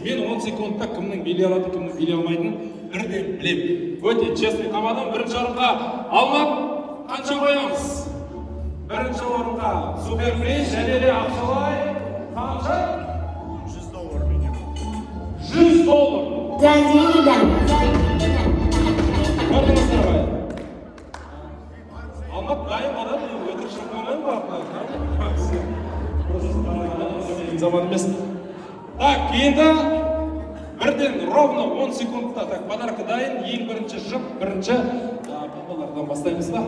Мен 10 секундта кімнің билей алады, кімнің билей алмайтынын бірден білем. Өте честный командам. Бірінші орынға Алмат қанша қоямыз? Бірінші орынға Суперфрей, және ақшалай қанша? $100 минимум. $100. За деньги. Көрдіңіздер ғой? Алмат дайын болады, өтірік шықпамайын ба? Заман емес. Так, енді бірден ровно 10 секундта так подарка дайын. Ең бірінші жұп, бірінші балалардан бастаймыз ба?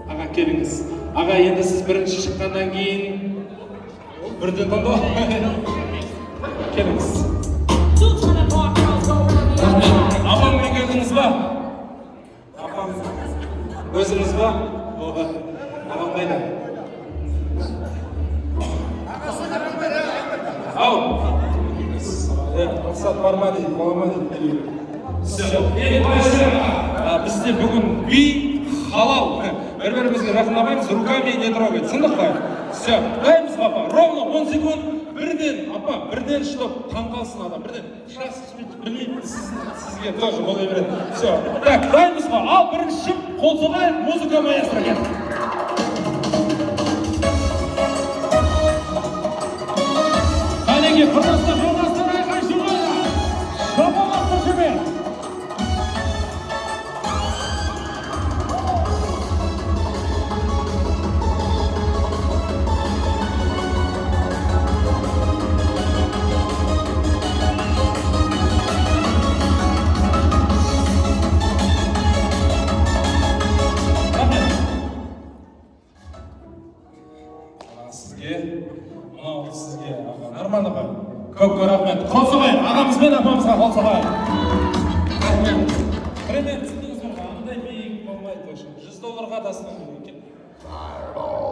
Аға келіңіз. Аға, енді сіз бірінші шыққаннан кейін бірден таңдау. Келіңіз. Апаммен келдіңіз ба? Апам өзіңіз ба? Апам қайда? Ау! Мақсат бар ма дейді, бала ма дейді. Бізде бүгін би халал. Бір-бірімізге жақындамаймыз, руками не трогать. Сындық қой? Все, дайымыз папа. Ровно 10 секунд. Бірден, апа, бірден чтоб таңқалсын адам. Бірден, шырасыз білмейді, сізге тоже болай береді. Все, так, дайымыз ба? Ал бірінші қол соғайық, музыка маэстро кет. Кәнеге, құрдастар, жолдастар, айқай шуғайда. Шапалақ көшімен. Сізге, нормально ғой. Көп рахмет. Қол соғайық, ағамызбен апамызға қол соғайық. Рахмет. Бірден түсіндіңіз бе? Андай биік болмайды. $100 тасыған екен.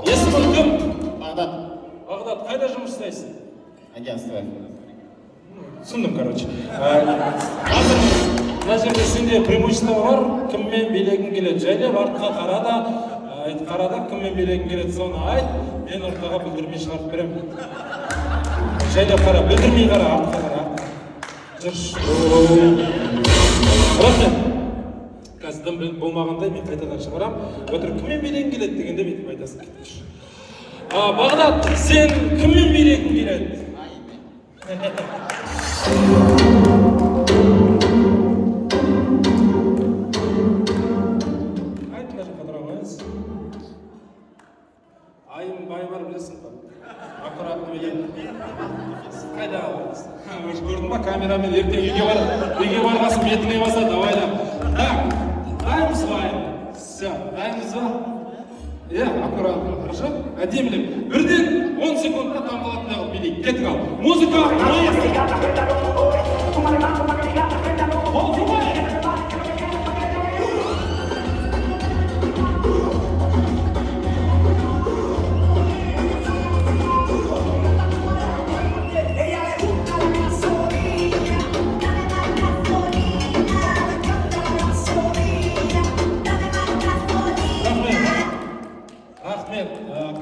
Есімің кім? Бағдат. Бағдат, қайда жұмыс істейсің? Агентство. Түсіндім, короче. Қазір мына жерде сенде преимущество бар. Кіммен билегің келеді? Жайлап артқа қарада, кіммен билегің келеді, соны айт. Мен ортаға бүлдірмей шығарып беремін. Жайлап қара, бүлдірмей қара, артқа қара. Жүрш. Рахмет. Қазір дым болмағандай мен қайтадан шығарам. Өтірік кіммен билегің келеді дегенде бүйтіп айтасың. Бағдат, сен кіммен билегің келеді? Айтыңдар жаққа тұра қойыңыз. Айым бай бар білесің ба? Аккуратно билет. Қайда алыңыз? Өш көрдің ба, камерамен ертең үйге барғасын бетіңе басады, давайда. Так, дайымыз ба айым? Все, дайымыз ба? Аккуратно, хорошо? Әдемілік. Бірден 10 секундта таңғалатын ағыл билейік. Кеттік ал. Музыка,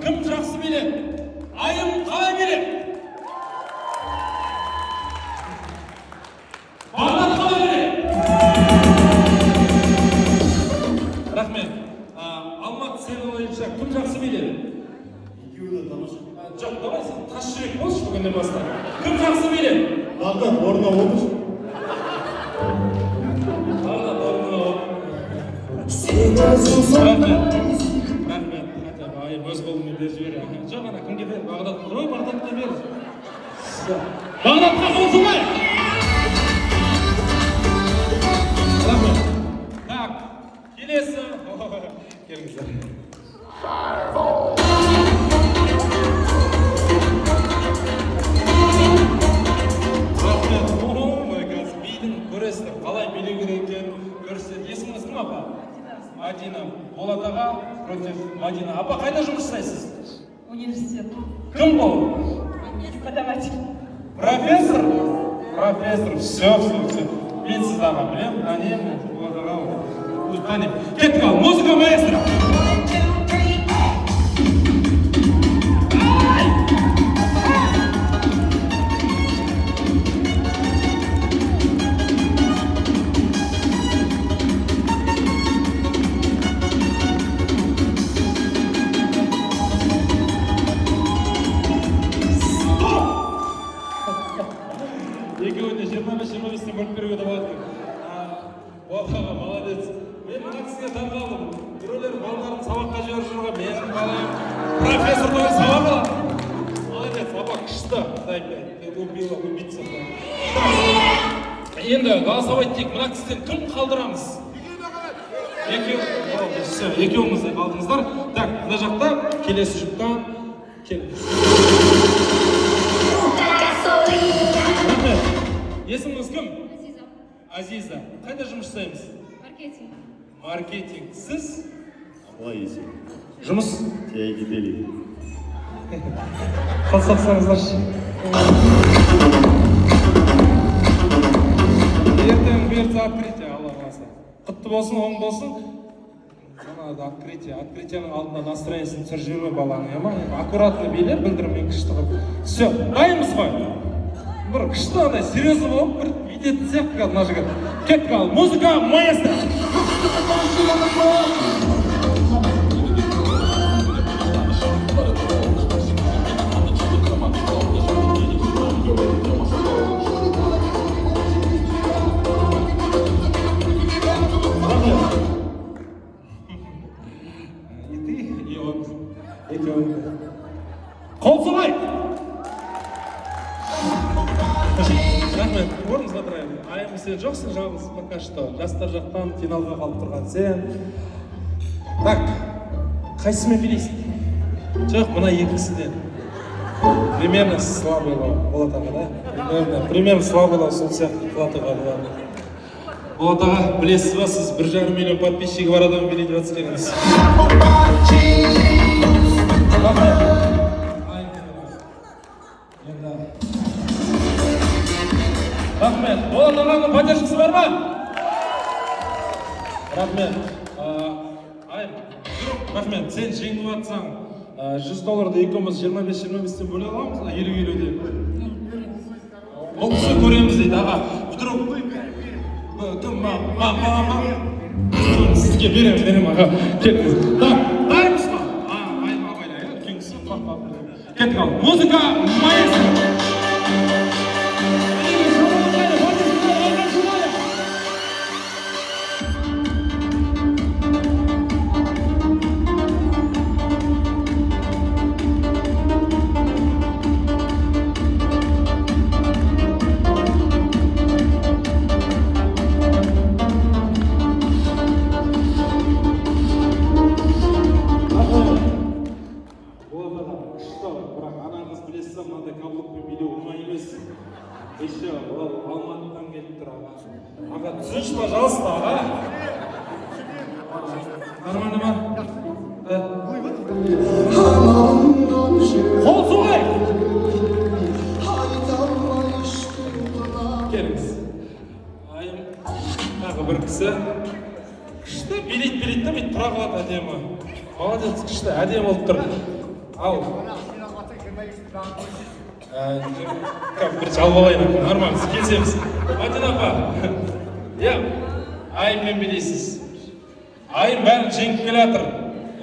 кім жақсы билет? Айым қалай билет? Бағдат қалай билет? Рахмет. Алмат, сен ойынша кім жақсы билет? Екеуі де тамаша. Жоқ, давай сен тас жүрек болшы бүгіннен бастап. Кім жақсы билет? Бағдат, орнына отыр. Бағдат, орнына отыр. Өз қолымен беріп жібер. Жоқ, ана кімге бер? Бағдат. Бағдатқа бер. Бағдатқа қол соғайық. Рахмет. Так, келесі. Келіңіздер. Рахмет. Қазір бидің көресіздер. Қалай билеу керек екенін көрсетеді. Есіміңіз кім, апа? Мадина. Болат аға против Мадина. Апа, қайда жұмыс жасайсыз? Университет. Кім бұл? Преподаватель. Профессор? Профессор. Все. Мен сізді аға білем. Танем. Болат аға. Танем. Кеттік ал. Музыка маэстро. екеуіне 25-25-тен бөліп беруге де болады. Балаға молодец. Мен мына кісіге таң қалдым. Біреулер балаларын сабаққа жіберіп жүрген, менің балам профессор деген сабақ алады. Молодец, сабақ күшті. Ты убила, убийца. Енді голосовать тек мына кісіден кім қалдырамыз? Екеуіміз де қалдыңыздар. Так, мына жақта келесі жұптан кел. Есіміңіз кім? Азиза. Қайда жұмыс жасаймыз? Маркетинг. Маркетинг. Сіз? Былай есе. Жұмыс? Тегітелі. Қалсақсаңыздаршы. Ертең бұйыртса открытие, Алла қаласа. Құтты болсын, оң болсын. Мына открытияның алдында настроениесін түсір жіберме баланың, ема? Аккуратно билер, білдірмей күшті қылып. Все, дайынбыз ғой? Бір күшті андай серьезно болып, бір видетін сияқты қалды мына жігіт. Кеттік ал, музыка маэстро! Қол соғайық! Рахмет, орныңызға тұрайық. Айым сен жоқсың жалғыз, пока что. Жастар жақтан финалға қалып тұрған сен. Так, қайсымен билейсің? Жоқ, мына екісіден. Примерно слабыйлау Болат аға, да? Примерно слабыйлау сол сияқты қылатыға болады. Болат аға, білесіз ба, сіз 1,5 миллион подписчигі бар адам билейді өтсеңіз. Рахмет. Болат ағаның поддержкасы бар ма? Рахмет. Рахмет, сен жеңіп атсаң, $100 екеуміз 25-25-тен бөле аламыз, 50-50-ден. Ол кісі көреміз дейді, аға. Вдруг сізге берем, аға. Кеттіңіз. Так, дайынбыз ба? Айым абайда, кеңісі, кеттік ал. Музыка маэстро! Еще, Алматыдан келіп тұр аға. Аға, түсінші, пожалуйста, аға. Нормально ма? Қол соғай! Келіңіз. Айым, тағы бір кісі. Күшті билейді, да, бейт тұра қалады әдемі. Молодец, күшті, әдемі болып тұр. Ал. Бірінші алып алайын, нормально, келсеміз. Мадина апа, айыммен билейсіз. Айым бәрін жеңіп келе жатыр.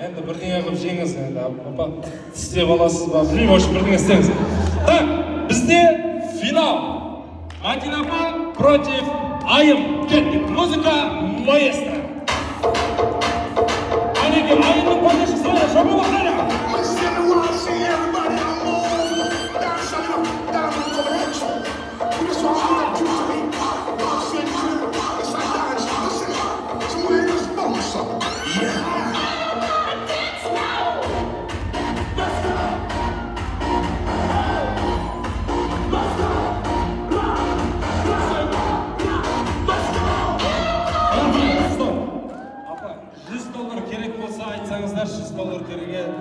Енді бірдеңе қылып жеңіңіз. Апа, істеп аласыз ба? Білмеймін, осы бірдеңе істеңіз. Так, бізде финал. Мадина апа против айым. Кеттік, музыка маэстро. Әнеге, айымның поддержкасы бар, жоба бақара. $100 керек болса айтсаңыздар, $100 керек еді.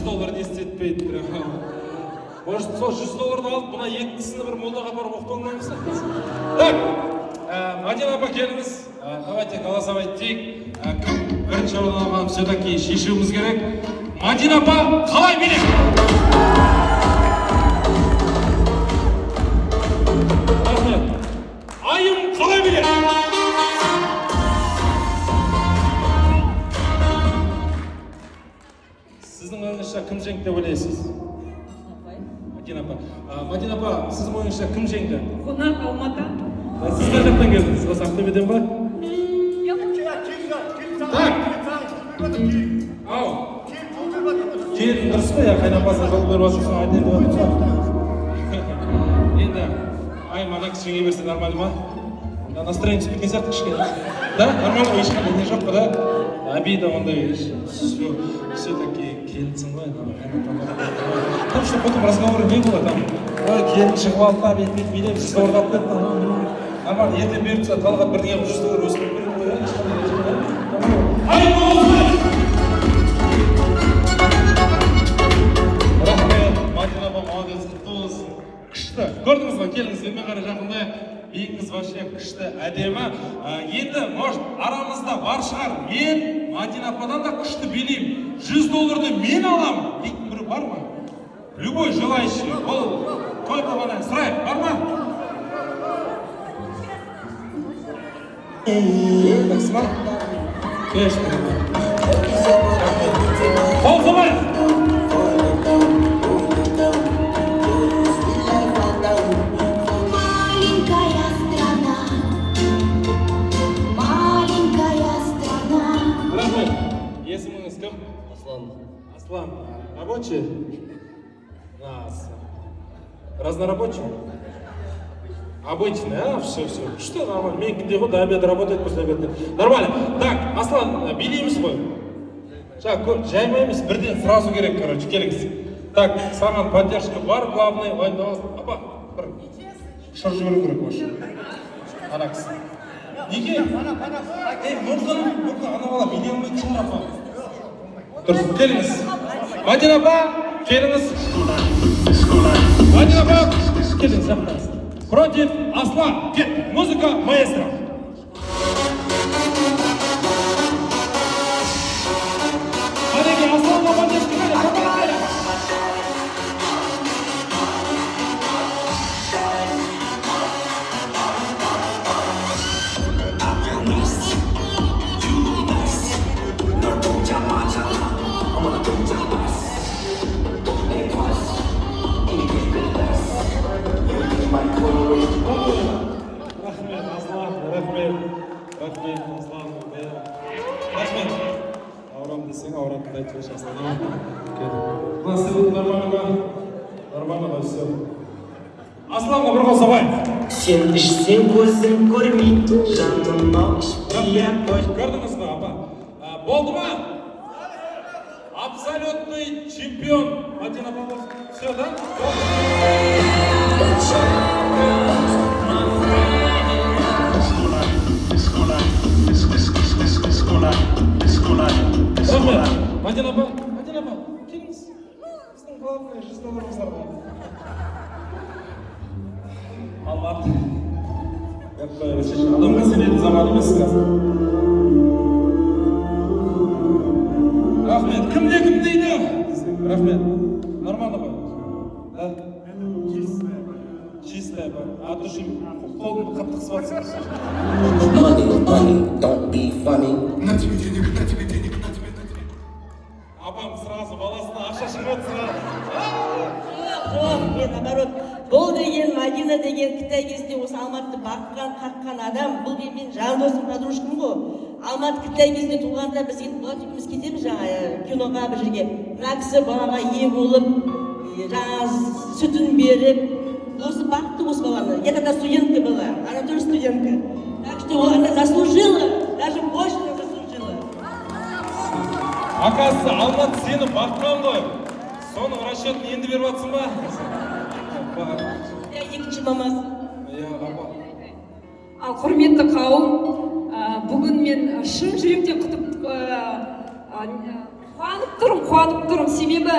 $100 не істетпейді. Может, сол $100 алып, бұна екі кісіні бір молдаға барып оқып алмаймыз. Так, Мадина апа келіңіз. Давайте голосовать тек. Бірінші орын алған все-таки шешуіміз керек. Мадина апа, қалай билейді? Рахмет. Айым қалай билейді? Сіздің ойыңызша кім жеңді деп ойлайсыз? Мадина апа. Мадина апа, сіздің ойыңызша кім жеңді? Қонақ Алматы. Сіз қай жақтан келдіңіз? Осы Ақтөбеден ба? Так. Ау. Келін дұрыс па? Я қайнапасына жол беріп отырсың, айтайын деп отырсың. Енді, ай, мана кісі жеңе берсе нормально ма? Настроение түспеген сияқты кішкене. Да, нормально, ешқандай не жоқ па, да? Обида ондай, все-таки келінсің ғой, там что потом разговоры не было, там, ой, келін шығып алды, бетмет билеп, сіз ордап кетті, нормально, ертең беріп тастады, талғат бірдеңе қылып жүзді өсіп береді ғой, ешқандай режим, ай, болсын! Рахмет, Мадина апа, молодец, құтты болсын. Күшті, көрдіңіз ба, келіңіз, мен қарай жақындайық. Бейіңіз вообще күшті, әдемі. Енді, может, арамызда бар шығар, мен Мадина ападан да күшті билеймін. $100 мен алам. Дейтін бірі бар ма? Любой желающий. Ол той болғаннан сұрайық, бар ма? Жақсы ма? Конечно. Қол қоймайық. Есіміңіз кім? Аслан. Аслан. Рабочий? Разнорабочий? Обычный, а? Все. Что нормально? Мен күнде ғой, до обеда работает, после обеда. Нормально. Так, Аслан, билейміз ғой? Жаймаймыз, бірден сразу керек, короче, келіңіз. Так, саған поддержка бар, главный, ойындауыз. Апа, бір шыр жіберу керек вообще. Ана кісі. Неге? Мүмкін ана бала билей алмайтын шығар, апа. Дұрыс, келіңіз. Мадина апа, келіңіз. Мадина апа, келіңіз, жақтаңыз. Против Аслан, кет, музыка, маэстро. Мадеге, Асланға поддержка, шапалақайда. Рахмет, Аслан. Рахмет. Аурам десең, ауратынды айтып өшасың. Насылық нормально ма? Нормально ма, все. Асланға бір қол сабай. Сен ішсең көзің көрмейді, жандыма ішпей қой. Көрдіңіз ба, апа? Болды ма? Абсолютный чемпион. Мадина апа болсын. Все, да? Рахмет. Мадина апа, келіңіз. Біздің главный $100 бар. Алмат. Адамға сенетін заман емес қазір. Рахмет. Кімде кім дейді? Рахмет. Нормально ба? Да? Чистая ба. А душым қолын қатты қысып атсың. Money, don't be funny. Апам сразу баласына ақша шығып сразу. Жоқ, мен наоборот. Бұл деген Мадина деген Қытай кезінде осы Алматты баққан, қаққан адам. Бұл мен жан досым, подружкам ғой. Алматы Қытай кезінде туғанда біз болат екеуміз кетеміз жаңа киноға бір жерге. Мына кісі балаға ие болып, жаңа сүтін беріп, осы бақты осы баланы. Я тогда студентка была, она тоже студентка. Так что она заслужила, даже больше не заслужила. Оказывается, Алмат сені баққан ғой. Соның расчетін енді беріп атсың ба? Я екінші мамасы. Ал құрметті қауым, бүгін мен шын жүректен қуанып тұрмын. Себебі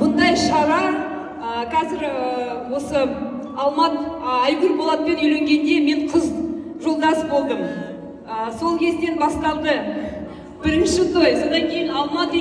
бұндай шара қазір осы Алмат Айгүл Болатпен үйленгенде мен қыз жолдас болдым. Сол кезден басталды бірінші той. Содан кейін Алмат